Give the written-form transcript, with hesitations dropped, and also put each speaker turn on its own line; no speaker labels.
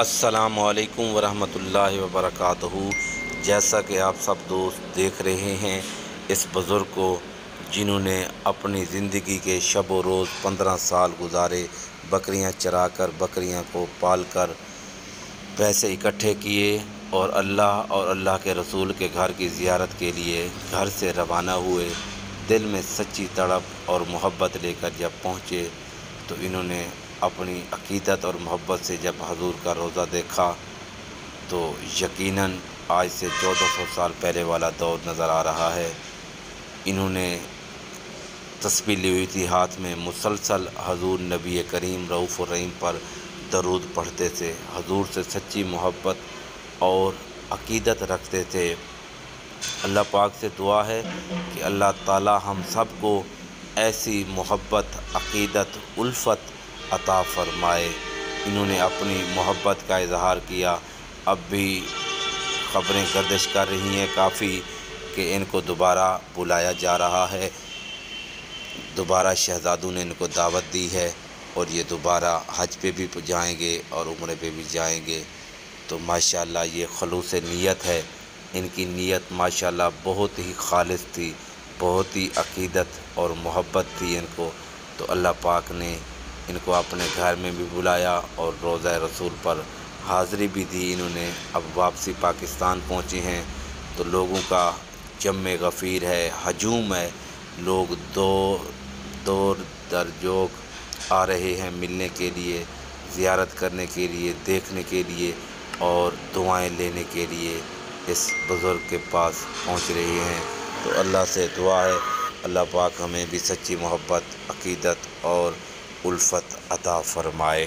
السلام علیکم ورحمۃ اللہ وبرکاتہ۔ جیسا کہ آپ سب دوست دیکھ رہے ہیں اس بزرگ کو جنہوں نے اپنی زندگی کے شب و روز 15 سال گزارے، بکریاں چرا کر، بکریاں کو پال کر پیسے اکٹھے کیے اور اللہ کے رسول کے گھر کی زیارت کے لیے گھر سے روانہ ہوئے۔ دل میں سچی تڑپ اور محبت لے کر جب پہنچے تو انہوں نے اپنی عقیدت اور محبت سے جب حضور کا روضہ دیکھا تو یقیناً آج سے 1400 سال پہلے والا دور نظر آ رہا ہے۔ انہوں نے تسبیح لی ہوئی تھی ہاتھ میں، مسلسل حضور نبی کریم رؤوف الرحیم پر درود پڑھتے تھے، حضور سے سچی محبت اور عقیدت رکھتے تھے۔ اللہ پاک سے دعا ہے کہ اللہ تعالی ہم سب کو ایسی محبت، عقیدت، الفت عطا فرمائے۔ انہوں نے اپنی محبت کا اظہار کیا۔ اب بھی خبریں گردش کر رہی ہیں کافی کہ ان کو دوبارہ بلایا جا رہا ہے، دوبارہ شہزادوں نے ان کو دعوت دی ہے اور یہ دوبارہ حج پہ بھی جائیں گے اور عمرے پہ بھی جائیں گے۔ تو ماشاءاللہ یہ خلوص نیت ہے، ان کی نیت ماشاءاللہ بہت ہی خالص تھی، بہت ہی عقیدت اور محبت تھی ان کو۔ تو اللہ پاک نے ان کو اپنے گھر میں بھی بلایا اور روضہ رسول پر حاضری بھی دی انہوں نے۔ اب واپسی پاکستان پہنچے ہیں تو لوگوں کا جم غفیر ہے، ہجوم ہے، لوگ دور در جوگ آ رہے ہیں ملنے کے لیے، زیارت کرنے کے لیے، دیکھنے کے لیے اور دعائیں لینے کے لیے اس بزرگ کے پاس پہنچ رہے ہیں۔ تو اللہ سے دعا ہے اللہ پاک ہمیں بھی سچی محبت، عقیدت اور الفت عطا فرمائے۔